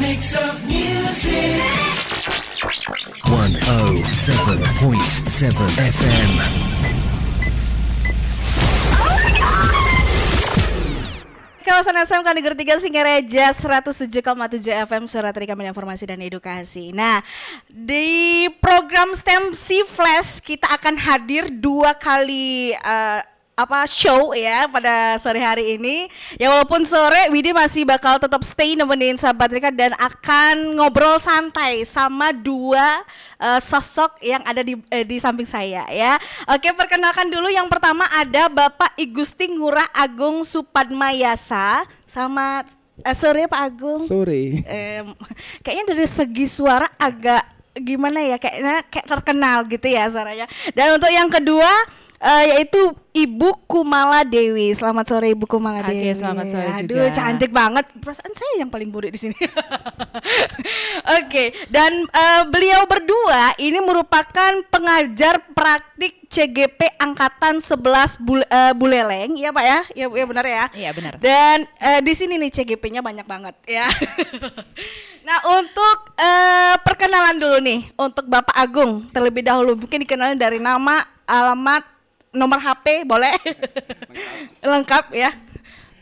mix of music. 107.7 FM. Kawasan SMK Negeri 3 Singareja 107,7 FM Suara Rekaman Informasi dan Edukasi. Nah, di program STEM C Flash kita akan hadir 2 kali show ya pada sore hari ini. Ya walaupun sore Widi masih bakal tetap stay nemenin sahabat Rika dan akan ngobrol santai sama 2 sosok yang ada di samping saya ya. Oke, perkenalkan dulu yang pertama ada Bapak I Gusti Ngurah Agung Supadmayasa. Sama sore Pak Agung. Sore. Kayaknya dari segi suara agak gimana ya, kayaknya kayak terkenal gitu ya suaranya. Dan untuk yang kedua yaitu Ibu Kumala Dewi. Selamat sore Ibu Kumala Dewi. Oke, selamat sore juga. Aduh, cantik banget. Perasaan saya yang paling burik di sini. Oke, dan beliau berdua ini merupakan pengajar praktik CGP angkatan 11 Buleleng, iya Pak ya? Iya benar ya? Iya benar. Dan di sini nih CGP-nya banyak banget ya. Nah, untuk perkenalan dulu nih untuk Bapak Agung terlebih dahulu, mungkin dikenalin dari nama, alamat, nomor HP boleh? Lengkap ya.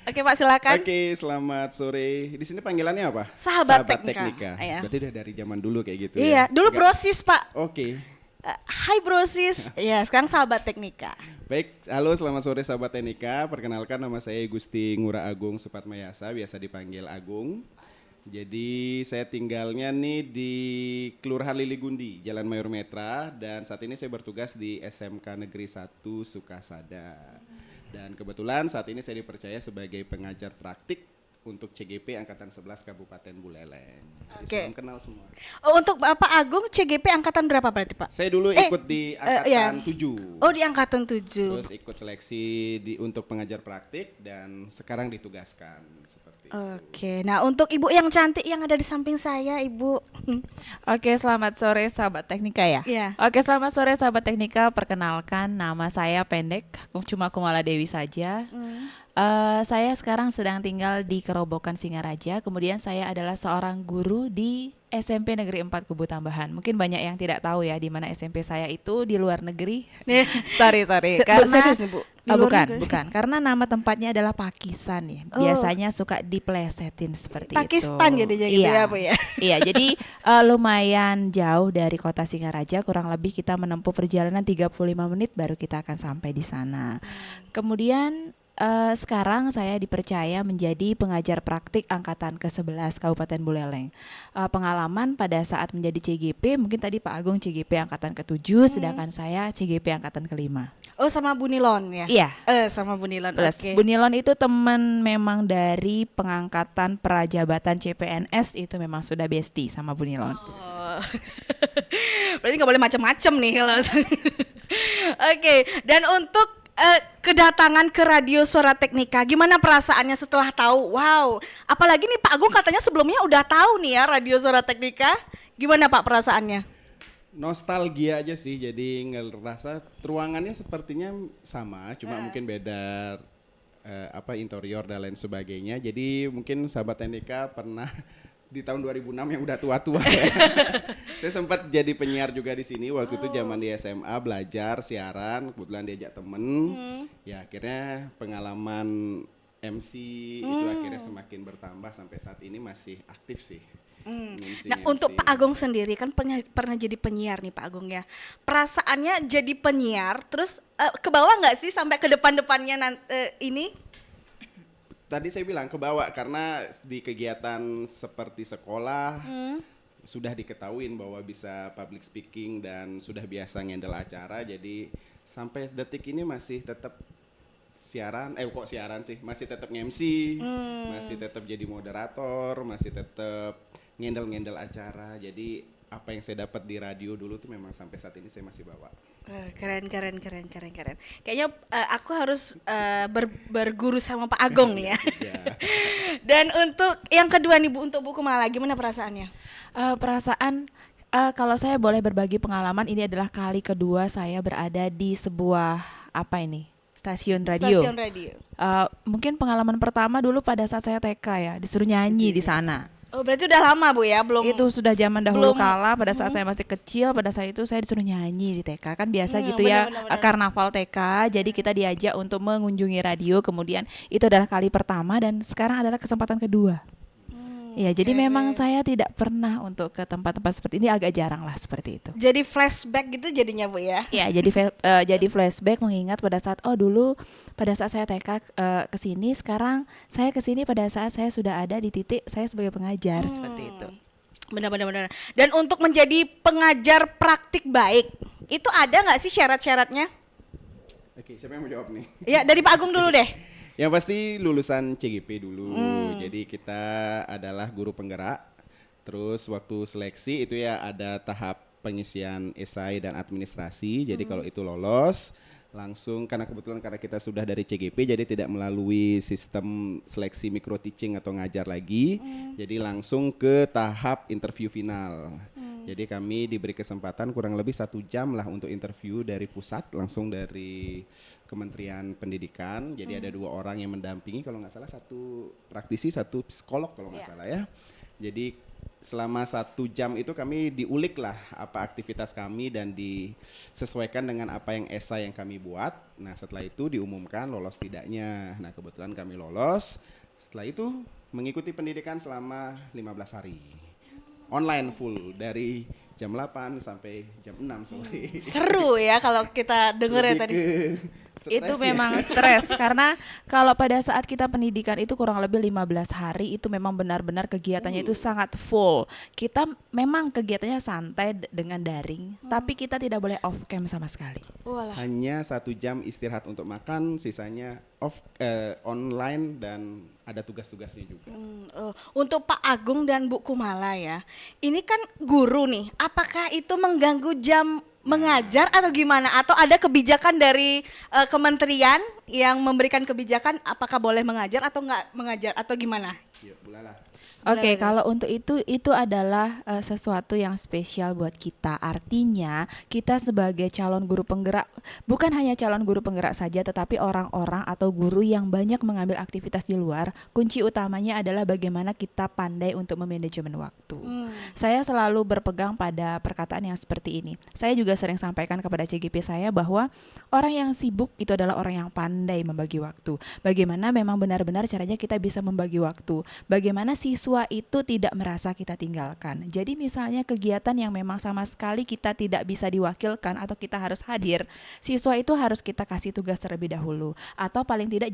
Oke Pak, silakan. Oke, selamat sore. Di sini panggilannya apa? Sahabat Teknika. Iya. Berarti udah dari zaman dulu kayak gitu Iya, ya? dulu Brosis Pak. Oke. Hai Brosis. Ya, sekarang Sahabat Teknika. Baik, halo selamat sore sahabat Teknika. Perkenalkan nama saya Gusti Ngurah Agung Supadmayasa, biasa dipanggil Agung. Jadi saya tinggalnya nih di Kelurahan Liligundi, Jalan Mayor Metra, dan saat ini saya bertugas di SMK Negeri 1 Sukasada. Dan kebetulan saat ini saya dipercaya sebagai pengajar praktik untuk CGP Angkatan 11 Kabupaten Buleleng. Oke. Salam kenal semua. Untuk Bapak Agung CGP angkatan berapa berarti Pak? Saya dulu ikut di Angkatan 7. Oh, di angkatan 7. Terus ikut seleksi untuk pengajar praktik dan sekarang ditugaskan seperti itu. Oke, nah untuk Ibu yang cantik yang ada di samping saya, Ibu. Oke, selamat sore sahabat Teknika ya. Iya. Oke, selamat sore sahabat Teknika. Perkenalkan nama saya pendek, cuma Kumala Dewi saja. Saya sekarang sedang tinggal di Kerobokan Singaraja. Kemudian saya adalah seorang guru di SMP Negeri 4 Kubu Tambahan. Mungkin banyak yang tidak tahu ya di mana SMP saya itu di luar negeri. sorry. Karena serius nih, Bu? Di luar negeri? bukan. Karena nama tempatnya adalah Pakisan ya. Biasanya suka diplesetin seperti Pakistan itu. jadinya gitu Iya. ya, Bu ya. Iya, jadi lumayan jauh dari kota Singaraja, kurang lebih kita menempuh perjalanan 35 menit baru kita akan sampai di sana. Kemudian sekarang saya dipercaya menjadi pengajar praktik angkatan ke-11 Kabupaten Buleleng. Pengalaman pada saat menjadi CGP, mungkin tadi Pak Agung CGP angkatan ke-7, sedangkan saya CGP angkatan ke-5. Oh, sama Bu Nilon ya? Iya. Sama Bu Nilon. Plus, Oke. Bu Nilon itu teman memang dari pengangkatan prajabatan CPNS, itu memang sudah bestie sama Bu Nilon. Oh. Berarti nggak boleh macam-macam nih kalau. Oke, dan untuk kedatangan ke Radio Suara Teknika, gimana perasaannya setelah tahu? Wow, apalagi nih Pak Agung katanya sebelumnya udah tahu nih ya Radio Suara Teknika. Gimana Pak perasaannya? Nostalgia aja sih, jadi ngerasa ruangannya sepertinya sama, cuma mungkin beda interior dan lain sebagainya. Jadi mungkin sahabat Teknika pernah di tahun 2006 yang udah tua-tua ya. Saya sempat jadi penyiar juga di sini waktu itu zaman di SMA, belajar siaran, kebetulan diajak temen. Ya akhirnya pengalaman MC itu akhirnya semakin bertambah sampai saat ini masih aktif sih. Nah, untuk Pak Agung sendiri kan pernah jadi penyiar nih Pak Agung ya. Perasaannya jadi penyiar terus ke bawah nggak sih sampai ke depan-depannya ini? Tadi saya bilang ke bawah karena di kegiatan seperti sekolah sudah diketahuin bahwa bisa public speaking dan sudah biasa ngendel acara, jadi sampai detik ini masih tetap siaran, masih tetap nge-MC, masih tetap jadi moderator, masih tetap ngendel acara. Jadi apa yang saya dapat di radio dulu tuh memang sampai saat ini saya masih bawa. Keren. Kayaknya aku harus berguru sama Pak Agung nih ya. Dan untuk yang kedua nih Bu, untuk Bu Kumala, gimana perasaannya? Kalau saya boleh berbagi pengalaman, ini adalah kali kedua saya berada di sebuah stasiun radio. Stasiun radio. Mungkin pengalaman pertama dulu pada saat saya TK ya, disuruh nyanyi di sana. Oh, berarti udah lama Bu ya, belum. Itu sudah zaman dahulu belum- kala, pada saat saya masih kecil, pada saat itu saya disuruh nyanyi di TK. Kan biasa gitu ya, benar-benar. karnaval TK. Jadi kita diajak untuk mengunjungi radio, kemudian itu adalah kali pertama dan sekarang adalah kesempatan kedua. Ya, jadi memang saya tidak pernah untuk ke tempat-tempat seperti ini, agak jarang lah seperti itu. Jadi flashback gitu jadinya Bu ya. Ya, jadi flashback mengingat pada saat dulu pada saat saya TK ke sini, sekarang saya ke sini pada saat saya sudah ada di titik saya sebagai pengajar seperti itu. Benar. Dan untuk menjadi pengajar praktik baik, itu ada nggak sih syarat-syaratnya? Oke, siapa yang mau jawab nih? Ya, dari Pak Agung dulu deh. Yang pasti lulusan CGP dulu. Jadi kita adalah guru penggerak. Terus waktu seleksi itu ya ada tahap pengisian esai dan administrasi. Jadi kalau itu lolos, langsung karena kita sudah dari CGP jadi tidak melalui sistem seleksi micro teaching atau ngajar lagi. Jadi langsung ke tahap interview final. Jadi kami diberi kesempatan kurang lebih 1 jam lah untuk interview dari pusat, langsung dari Kementerian Pendidikan. Jadi ada 2 orang yang mendampingi, kalau nggak salah 1 praktisi, 1 psikolog kalau nggak salah ya. Jadi selama 1 jam itu kami diulik lah apa aktivitas kami dan disesuaikan dengan apa yang esai yang kami buat. Nah setelah itu diumumkan lolos tidaknya. Nah kebetulan kami lolos. Setelah itu mengikuti pendidikan selama 15 hari. Online full dari jam 8 sampai jam 6 sore. Seru ya kalau kita denger ya Lebih tadi. ke Itu stres ya. memang stres karena kalau pada saat kita pendidikan itu kurang lebih 15 hari itu memang benar-benar kegiatannya itu sangat full. Kita memang kegiatannya santai dengan daring, tapi kita tidak boleh off cam sama sekali. Walah. Hanya 1 jam istirahat untuk makan, sisanya online dan ada tugas-tugasnya juga. Untuk Pak Agung dan Bu Kumala ya, ini kan guru nih, apakah itu mengganggu jam mengajar atau gimana? Atau ada kebijakan dari kementerian yang memberikan kebijakan apakah boleh mengajar atau nggak mengajar atau gimana? Yuk, bulalah. Oke, kalau untuk itu adalah sesuatu yang spesial buat kita. Artinya kita sebagai calon guru penggerak, bukan hanya calon guru penggerak saja, tetapi orang-orang atau guru yang banyak mengambil aktivitas di luar, kunci utamanya adalah bagaimana kita pandai untuk memanajemen waktu. Saya selalu berpegang pada perkataan yang seperti ini. Saya juga sering sampaikan kepada CGP saya bahwa orang yang sibuk itu adalah orang yang pandai membagi waktu. Bagaimana memang benar-benar caranya kita bisa membagi waktu. Bagaimana siswa itu tidak merasa kita tinggalkan. Jadi misalnya kegiatan yang memang sama sekali kita tidak bisa diwakilkan atau kita harus hadir, siswa itu harus kita kasih tugas terlebih dahulu. Atau paling tidak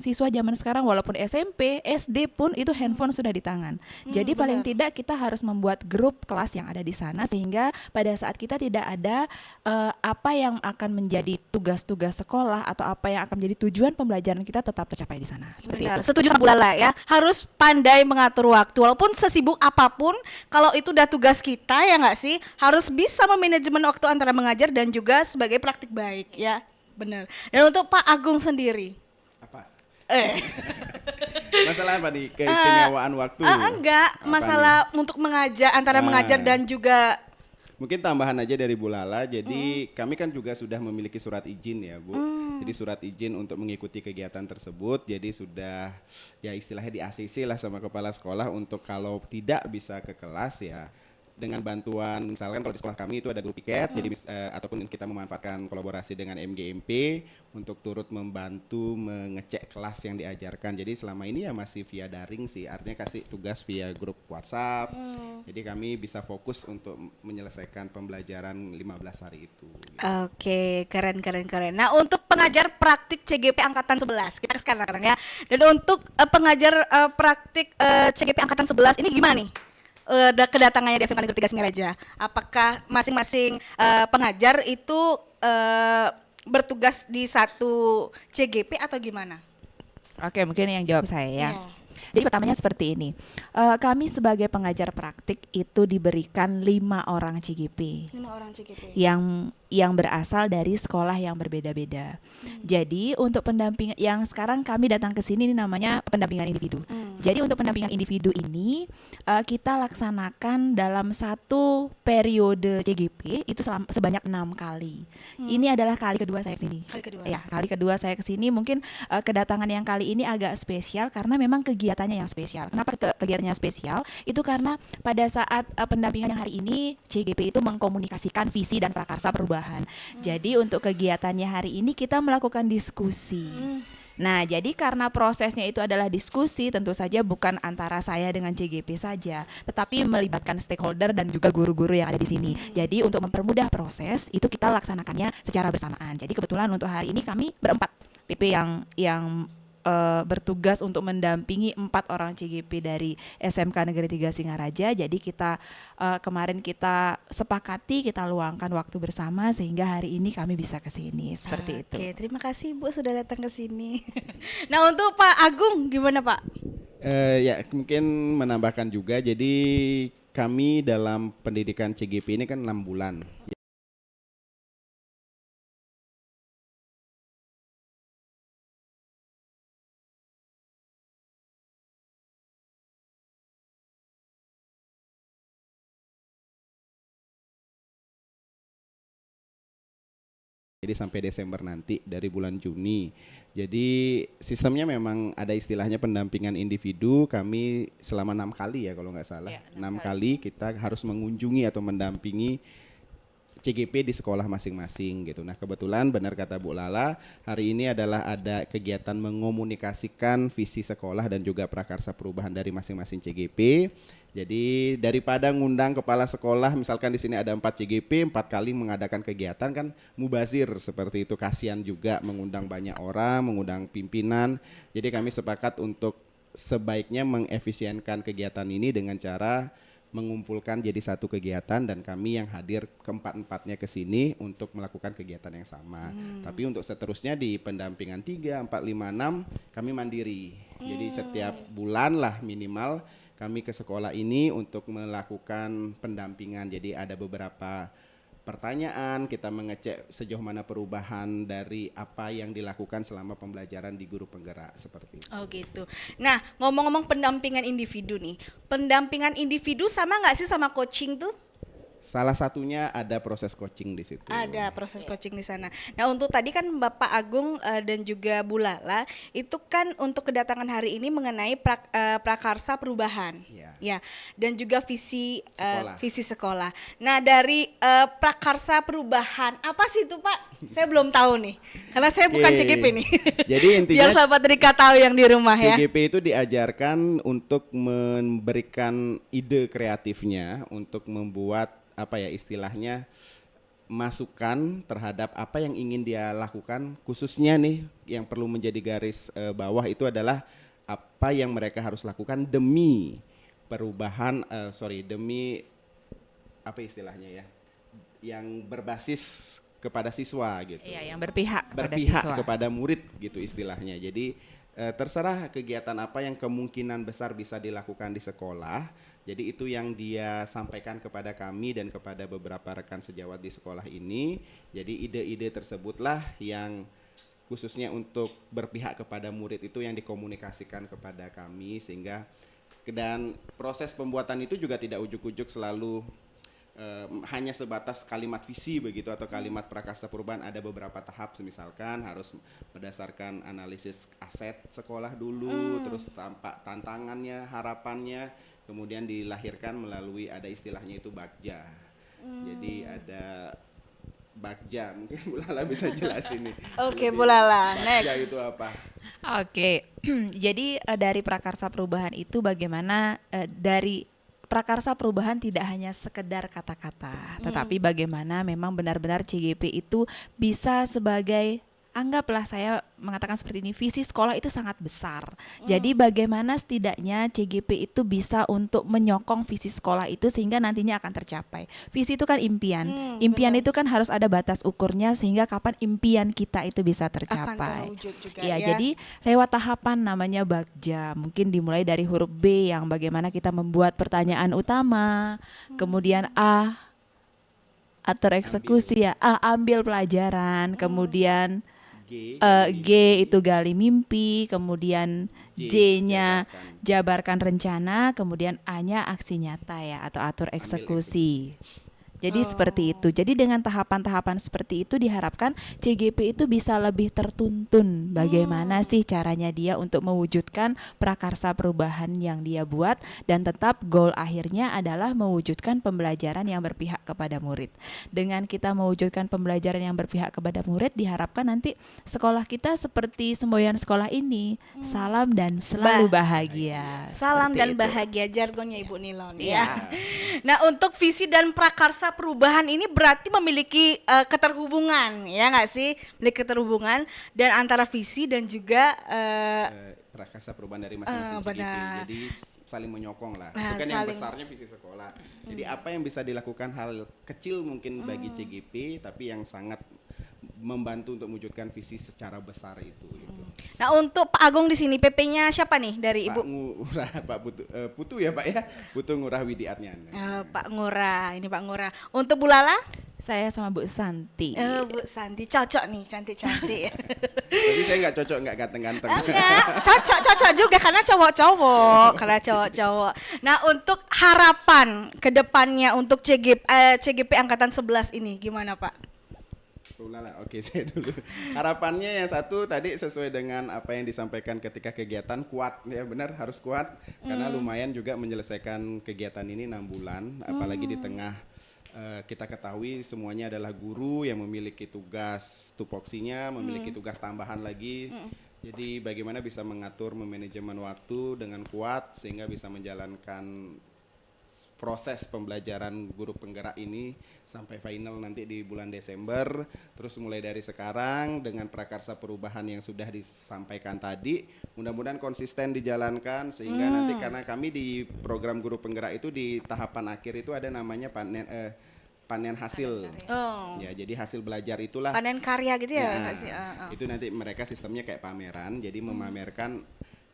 siswa zaman sekarang walaupun SMP, SD pun itu handphone sudah di tangan. Jadi paling tidak kita harus membuat grup kelas yang ada di sana sehingga pada saat kita tidak ada apa yang akan menjadi tugas-tugas sekolah atau apa yang akan menjadi tujuan pembelajaran kita tetap tercapai di sana. Seperti Benar, itu. setuju sama Bu Lala ya. Harus pandai mengatur waktu. Walaupun sesibuk apapun, kalau itu udah tugas kita ya nggak sih, harus bisa memanajemen waktu antara mengajar dan juga sebagai praktik baik ya. Benar. Dan untuk Pak Agung sendiri, Apa? eh Masalah apa nih? Keistimewaan waktu. enggak, Apa masalah untuk mengajar antara mengajar dan juga Mungkin tambahan aja dari Bu Lala, jadi kami kan juga sudah memiliki surat izin ya Bu. Jadi surat izin untuk mengikuti kegiatan tersebut, jadi sudah ya istilahnya di ACC lah sama kepala sekolah untuk kalau tidak bisa ke kelas ya dengan bantuan misalkan kalau di sekolah kami itu ada grup piket jadi ataupun kita memanfaatkan kolaborasi dengan MGMP untuk turut membantu mengecek kelas yang diajarkan. Jadi selama ini ya masih via daring sih, artinya kasih tugas via grup WhatsApp. Jadi kami bisa fokus untuk menyelesaikan pembelajaran 15 hari itu. Oke, keren. Nah, untuk pengajar praktik CGP angkatan 11, kita sekarang ya. Dan untuk pengajar praktik CGP angkatan 11 ini gimana nih? Kedatangannya di SMA Negeri 3 Singaraja. Apakah masing-masing pengajar itu bertugas di satu CGP atau gimana? Oke, mungkin yang jawab saya ya. Iya. Jadi pertamanya seperti ini, kami sebagai pengajar praktik itu diberikan 5 orang CGP 5 orang CGP. yang berasal dari sekolah yang berbeda-beda. Jadi untuk pendamping yang sekarang kami datang ke sini ini namanya pendampingan individu. Jadi untuk pendampingan individu ini kita laksanakan dalam satu periode CGP itu sebanyak 6 kali. Ini adalah kali kedua saya kesini. Kali kedua. Ya, kali kedua saya kesini. Mungkin kedatangan yang kali ini agak spesial karena memang kegiatannya yang spesial. Kenapa kegiatannya spesial? Itu karena pada saat pendampingan yang hari ini CGP itu mengkomunikasikan visi dan prakarsa perubahan. Jadi untuk kegiatannya hari ini kita melakukan diskusi. Nah, jadi karena prosesnya itu adalah diskusi, tentu saja bukan antara saya dengan CGP saja, tetapi melibatkan stakeholder dan juga guru-guru yang ada di sini. Jadi untuk mempermudah proses, itu kita laksanakannya secara bersamaan. Jadi kebetulan untuk hari ini kami berempat PP yang bertugas untuk mendampingi 4 orang CGP dari SMK Negeri 3 Singaraja. Jadi kita kemarin kita sepakati, kita luangkan waktu bersama sehingga hari ini kami bisa ke sini seperti itu. Oke, terima kasih Bu sudah datang ke sini. Nah, untuk Pak Agung gimana Pak? Ya mungkin menambahkan juga, jadi kami dalam pendidikan CGP ini kan 6 bulan. Jadi sampai Desember nanti dari bulan Juni. Jadi sistemnya memang ada istilahnya pendampingan individu. Kami selama 6 kali ya kalau nggak salah. Ya, 6 kali kita harus mengunjungi atau mendampingi CGP di sekolah masing-masing gitu. Nah kebetulan benar kata Bu Lala, hari ini adalah ada kegiatan mengomunikasikan visi sekolah dan juga prakarsa perubahan dari masing-masing CGP. Jadi daripada ngundang kepala sekolah, misalkan di sini ada 4 CGP, 4 kali mengadakan kegiatan kan mubazir seperti itu, kasihan juga mengundang banyak orang, mengundang pimpinan. Jadi kami sepakat untuk sebaiknya mengefisienkan kegiatan ini dengan cara mengumpulkan jadi satu kegiatan dan kami yang hadir keempat-empatnya ke sini untuk melakukan kegiatan yang sama. Tapi untuk seterusnya di pendampingan 3, 4, 5, 6 kami mandiri. Jadi setiap bulan lah minimal kami ke sekolah ini untuk melakukan pendampingan. Jadi ada beberapa pertanyaan, kita mengecek sejauh mana perubahan dari apa yang dilakukan selama pembelajaran di guru penggerak seperti itu. Oh gitu. Nah, ngomong-ngomong pendampingan individu nih, pendampingan individu sama nggak sih sama coaching tuh? Salah satunya ada proses coaching di situ. Ada proses coaching di sana. Nah, untuk tadi kan Bapak Agung dan juga Bu Lala itu kan untuk kedatangan hari ini mengenai prakarsa perubahan. Ya. Ya, dan juga visi Sekolah. visi sekolah. Nah, dari prakarsa perubahan apa sih itu, Pak? Saya belum tahu nih. Karena saya bukan Oke. CGP nih. Jadi intinya biar sahabat Rika tahu yang di rumah ya. CGP itu diajarkan untuk memberikan ide kreatifnya untuk membuat apa ya istilahnya masukan terhadap apa yang ingin dia lakukan, khususnya nih yang perlu menjadi garis bawah itu adalah apa yang mereka harus lakukan demi perubahan demi apa istilahnya ya yang berbasis kepada siswa gitu. Iya, yang berpihak Berpihak siswa. kepada murid gitu istilahnya. Jadi terserah kegiatan apa yang kemungkinan besar bisa dilakukan di sekolah. Jadi itu yang dia sampaikan kepada kami dan kepada beberapa rekan sejawat di sekolah ini. Jadi ide-ide tersebutlah yang khususnya untuk berpihak kepada murid itu yang dikomunikasikan kepada kami, sehingga dan proses pembuatan itu juga tidak ujuk-ujuk selalu hanya sebatas kalimat visi begitu atau kalimat prakarsa perubahan. Ada beberapa tahap, misalkan harus berdasarkan analisis aset sekolah dulu, terus tampak tantangannya, harapannya, kemudian dilahirkan melalui ada istilahnya itu Bagja. Jadi ada Bagja, mungkin Bu Lala bisa jelasin nih. Oke, Bu Lala, Bagja next. itu apa? Oke, jadi dari prakarsa perubahan itu bagaimana dari prakarsa perubahan tidak hanya sekedar kata-kata, tetapi bagaimana memang benar-benar CGP itu bisa sebagai, anggaplah saya mengatakan seperti ini, visi sekolah itu sangat besar. Jadi bagaimana setidaknya CGP itu bisa untuk menyokong visi sekolah itu sehingga nantinya akan tercapai. Visi itu kan impian. Impian itu kan harus ada batas ukurnya sehingga kapan impian kita itu bisa tercapai. terwujud juga Ya, ya. jadi lewat tahapan namanya Bagja. Mungkin dimulai dari huruf B yang bagaimana kita membuat pertanyaan utama, kemudian A, atur eksekusi ya, A ambil pelajaran, kemudian G itu gali mimpi, kemudian J-nya jabarkan rencana, kemudian A-nya aksi nyata ya atau atur eksekusi. Jadi seperti itu. Jadi dengan tahapan-tahapan seperti itu diharapkan CGP itu bisa lebih tertuntun bagaimana sih caranya dia untuk mewujudkan prakarsa perubahan yang dia buat, dan tetap goal akhirnya adalah mewujudkan pembelajaran yang berpihak kepada murid. Dengan kita mewujudkan pembelajaran yang berpihak kepada murid, diharapkan nanti sekolah kita seperti semboyan sekolah ini, salam dan selalu bahagia. Salam Seperti dan itu. bahagia jargonnya Ibu Nilon Iya. ya. Nah, untuk visi dan prakarsa perubahan ini berarti memiliki keterhubungan ya nggak sih? Memiliki keterhubungan dan antara visi dan juga Prakarsa perubahan dari masing-masing CGP. benar. Jadi saling menyokong lah. Nah, Bukan yang saling. besarnya visi sekolah. Jadi apa yang bisa dilakukan hal kecil mungkin bagi CGP, tapi yang sangat membantu untuk mewujudkan visi secara besar itu. Gitu. Nah, untuk Pak Agung di sini PP-nya siapa nih dari Pak Ibu? Ngurah, Pak Putu ya Pak ya, Putu Ngurah Widiatnya. Pak Ngurah, ini Pak Ngurah. Untuk Bu Lala? Saya sama Bu Santi. Bu Santi, cocok nih, cantik-cantik. Jadi saya nggak cocok, nggak ganteng-ganteng. Enggak, cocok juga karena cowok-cowok. Nah, untuk harapan ke depannya untuk CGP Angkatan 11 ini gimana Pak? Oke, saya dulu. Harapannya yang satu tadi sesuai dengan apa yang disampaikan ketika kegiatan, kuat ya, benar harus kuat karena lumayan juga menyelesaikan kegiatan ini 6 bulan, apalagi di tengah kita ketahui semuanya adalah guru yang memiliki tugas tupoksinya, memiliki tugas tambahan lagi. Jadi bagaimana bisa mengatur memanajemen waktu dengan kuat sehingga bisa menjalankan proses pembelajaran guru penggerak ini sampai final nanti di bulan Desember. Terus mulai dari sekarang dengan prakarsa perubahan yang sudah disampaikan tadi, mudah-mudahan konsisten dijalankan sehingga nanti, karena kami di program guru penggerak itu di tahapan akhir itu ada namanya panen hasil. Ya, jadi hasil belajar itulah Panen karya gitu ya, ya, nggak sih? itu nanti mereka sistemnya kayak pameran, jadi memamerkan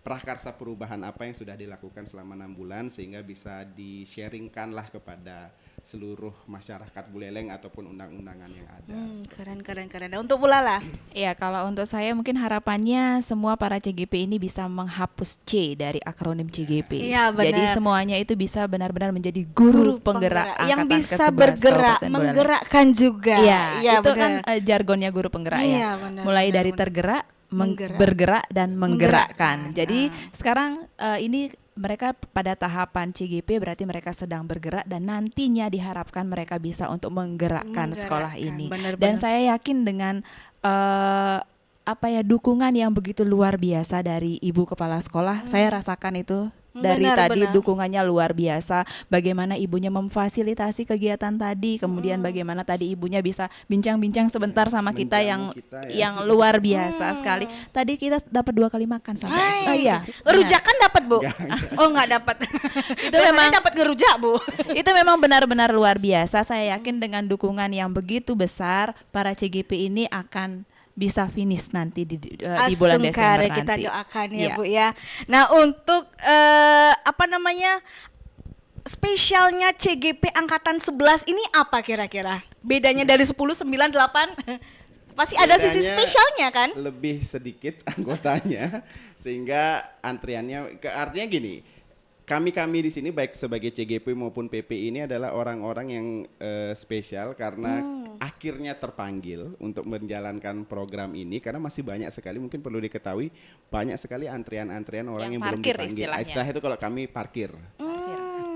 prakarsa perubahan apa yang sudah dilakukan selama 6 bulan sehingga bisa di-sharingkan lah kepada seluruh masyarakat Buleleng ataupun undang-undangan yang ada. Keren. Nah, untuk Bu Lala? Ya, kalau untuk saya mungkin harapannya semua para CGP ini bisa menghapus C dari akronim CGP. Iya, benar. Jadi semuanya itu bisa benar-benar menjadi guru penggerak yang angkatan bisa ke-11 bergerak, Kabupaten Buleleng. menggerakkan juga. Iya, itu benar. kan jargonnya guru penggerak Iya, ya. benar, Mulai benar, dari benar. tergerak, Menggerak. bergerak dan menggerakkan. Menggerakkan. Jadi sekarang ini mereka pada tahapan CGP berarti mereka sedang bergerak dan nantinya diharapkan mereka bisa untuk menggerakkan sekolah ini. Benar-benar. Dan saya yakin dengan dukungan yang begitu luar biasa dari Ibu Kepala Sekolah, saya rasakan itu. Dari Benar, tadi benar. dukungannya luar biasa, bagaimana ibunya memfasilitasi kegiatan tadi, kemudian bagaimana tadi ibunya bisa bincang-bincang sebentar sama kita Menjamu yang kita ya. luar biasa sekali. Tadi kita dapat 2 kali makan sampai. Iya. Rujakan dapat Bu? Oh, nggak dapat. Itu memang dapat ngerujak Bu. Itu memang benar-benar luar biasa. Saya yakin dengan dukungan yang begitu besar, para CGP ini akan bisa finish nanti di bulan Desember nanti. Kita doakan ya Iya. Bu ya. Nah, untuk spesialnya CGP Angkatan 11 ini apa kira-kira? Bedanya dari 10, 9, 8? Pasti ada sisi Bedanya spesialnya kan? Lebih sedikit anggotanya sehingga antriannya artinya gini. Kami di sini baik sebagai CGP maupun PP ini adalah orang-orang yang spesial karena akhirnya terpanggil untuk menjalankan program ini karena masih banyak sekali, mungkin perlu diketahui banyak sekali antrian-antrian orang Yang yang belum parkir dipanggil. istilahnya. Istilah itu kalau kami parkir.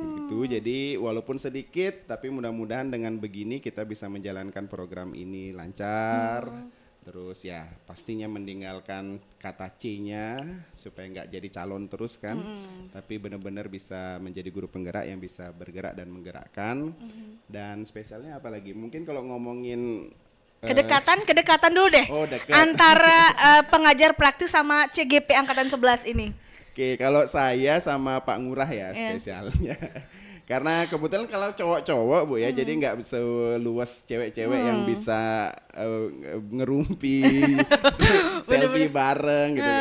Gitu. Jadi walaupun sedikit tapi mudah-mudahan dengan begini kita bisa menjalankan program ini lancar. Terus ya pastinya meninggalkan kata C-nya supaya nggak jadi calon terus kan, tapi benar-benar bisa menjadi guru penggerak yang bisa bergerak dan menggerakkan. Dan spesialnya apalagi mungkin kalau ngomongin Kedekatan dulu deh. Oh, dekat. Antara pengajar praktis sama CGP Angkatan 11 ini. Oke, kalau saya sama Pak Ngurah ya spesialnya. Karena kebetulan kalau cowok-cowok Bu ya, jadi nggak seluas cewek-cewek yang bisa ngerumpi, selfie bareng gitu.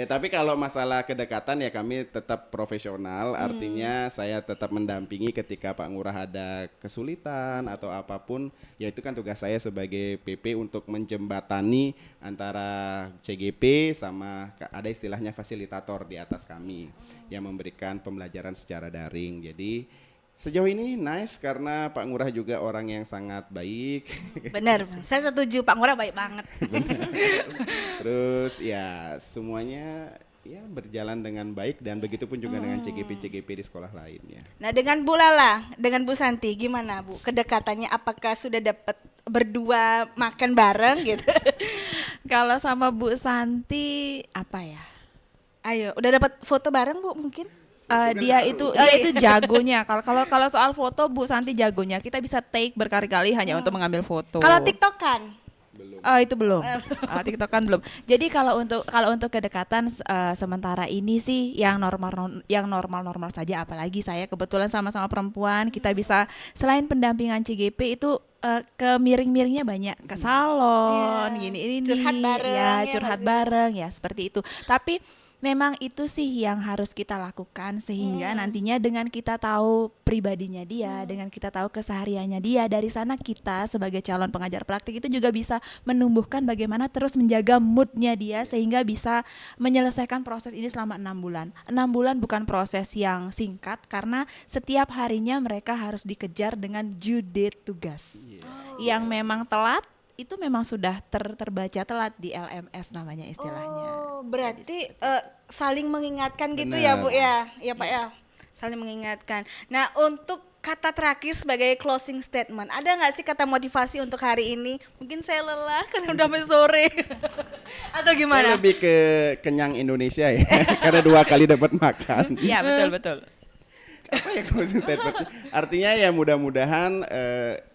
Tapi kalau masalah kedekatan ya kami tetap profesional, artinya saya tetap mendampingi ketika Pak Ngurah ada kesulitan atau apapun, ya itu kan tugas saya sebagai PP untuk menjembatani antara CGP sama ada istilahnya fasilitator di atas kami yang memberikan pembelajaran secara daring. Jadi sejauh ini nice karena Pak Ngurah juga orang yang sangat baik. Benar, saya setuju, Pak Ngurah baik banget. Terus ya semuanya ya berjalan dengan baik dan begitu pun juga dengan CGP di sekolah lainnya. Nah dengan Bu Lala, dengan Bu Santi gimana Bu? Kedekatannya apakah sudah dapat berdua makan bareng gitu? Kalau sama Bu Santi apa ya? Ayo, udah dapat foto bareng Bu mungkin? Dia itu jagonya. Kalau soal foto Bu Santi jagonya. Kita bisa take berkali-kali hanya untuk mengambil foto. Kalau TikTokan? Itu belum. TikTokan belum. Jadi kalau untuk kedekatan sementara ini sih yang normal saja, apalagi saya kebetulan sama-sama perempuan, kita bisa selain pendampingan CGP itu ke miring-miringnya banyak, ke salon, ini curhat bareng, ya, ya curhat bareng ya seperti itu. Tapi memang itu sih yang harus kita lakukan sehingga nantinya dengan kita tahu pribadinya dia, dengan kita tahu kesehariannya dia, dari sana kita sebagai calon pengajar praktik itu juga bisa menumbuhkan bagaimana terus menjaga moodnya dia sehingga bisa menyelesaikan proses ini selama 6 bulan. 6 bulan bukan proses yang singkat karena setiap harinya mereka harus dikejar dengan due date tugas. Yang memang telat itu memang sudah terbaca telat di LMS namanya istilahnya. Oh, berarti saling mengingatkan gitu Bener. ya Bu ya? Ya Pak ya, saling mengingatkan. Nah untuk kata terakhir sebagai closing statement, ada nggak sih kata motivasi untuk hari ini? Mungkin saya lelah karena udah sampai sore. Atau Saya gimana? lebih ke kenyang Indonesia ya, karena 2 kali dapat makan. Iya, betul. Apa ya closing statement? Artinya ya mudah-mudahan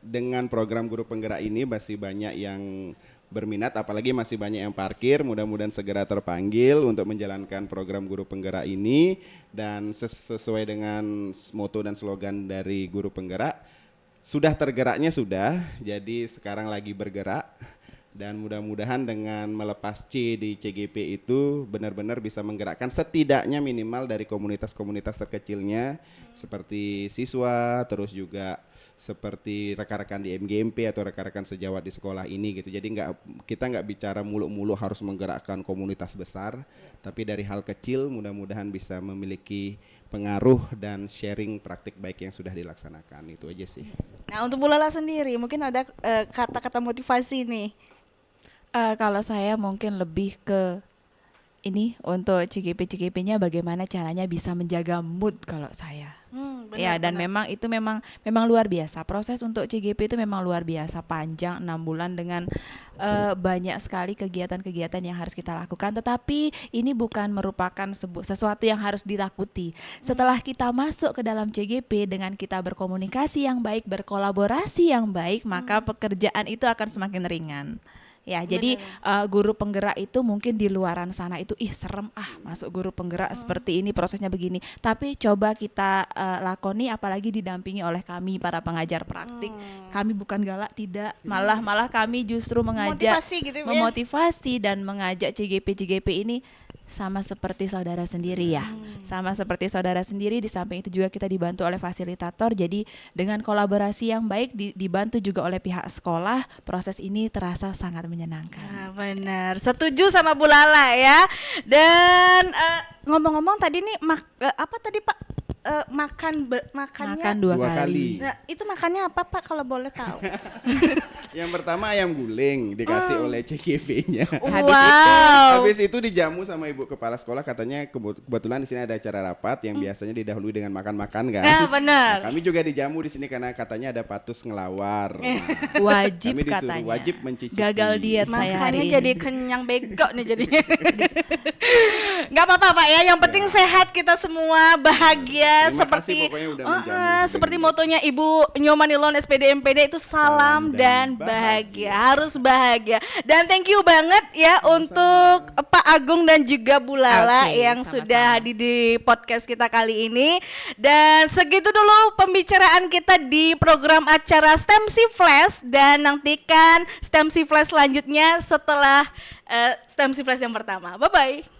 dengan program guru penggerak ini masih banyak yang berminat, apalagi masih banyak yang parkir, mudah-mudahan segera terpanggil untuk menjalankan program guru penggerak ini dan sesuai dengan moto dan slogan dari guru penggerak, sudah tergeraknya sudah, jadi sekarang lagi bergerak. Dan mudah-mudahan dengan melepas C di CGP itu benar-benar bisa menggerakkan setidaknya minimal dari komunitas-komunitas terkecilnya seperti siswa, terus juga seperti rekan-rekan di MGMP atau rekan-rekan sejawat di sekolah ini gitu. Jadi kita nggak bicara muluk-muluk harus menggerakkan komunitas besar, tapi dari hal kecil mudah-mudahan bisa memiliki pengaruh dan sharing praktik baik yang sudah dilaksanakan. Itu aja sih. Nah untuk Bu Lala sendiri mungkin ada kata-kata motivasi nih. Kalau saya mungkin lebih ke ini untuk CGP-nya bagaimana caranya bisa menjaga mood kalau saya. Ya dan memang itu memang luar biasa. Proses untuk CGP itu memang luar biasa panjang 6 bulan dengan banyak sekali kegiatan-kegiatan yang harus kita lakukan. Tetapi ini bukan merupakan sesuatu yang harus ditakuti. Setelah kita masuk ke dalam CGP dengan kita berkomunikasi yang baik, berkolaborasi yang baik, maka pekerjaan itu akan semakin ringan. Ya, jadi guru penggerak itu mungkin di luaran sana itu serem masuk guru penggerak seperti ini prosesnya begini. Tapi coba kita lakoni apalagi didampingi oleh kami para pengajar praktik. Kami bukan galak, tidak, malah kami justru mengajak Motivasi gitu ya? memotivasi dan mengajak CGP ini sama seperti saudara sendiri ya. Sama seperti saudara sendiri, di samping itu juga kita dibantu oleh fasilitator. Jadi dengan kolaborasi yang baik dibantu juga oleh pihak sekolah, proses ini terasa sangat menyenangkan. Nah, benar, setuju sama Bu Lala ya. Dan ngomong-ngomong tadi nih apa tadi Pak? Makannya Makan dua kali. Nah, itu makannya apa Pak kalau boleh tahu? Yang pertama ayam guling dikasih oleh CGP-nya. Habis itu dijamu sama ibu kepala sekolah, katanya kebetulan di sini ada acara rapat yang biasanya didahului dengan makan-makan kan. Nah, benar. Nah, kami juga dijamu di sini karena katanya ada patus ngelawar. Nah, Wajib kami disuruh katanya. wajib mencicipi. Gagal diet saya Makanya hari jadi ini. kenyang bego nih jadinya. Nggak apa-apa Pak ya, yang penting sehat kita semua, bahagia Dan Terima seperti kasih pokoknya udah menjamu seperti dengan motonya Ibu Nyomanilon SPD MPD itu salam dan bahagia. Harus bahagia. Dan thank you banget ya untuk Pak Agung dan juga Bu Lala Oke, yang sama-sama. sudah hadir di podcast kita kali ini. Dan segitu dulu pembicaraan kita di program acara STEMC Flash, dan nantikan STEMC Flash selanjutnya setelah STEMC Flash yang pertama. Bye bye.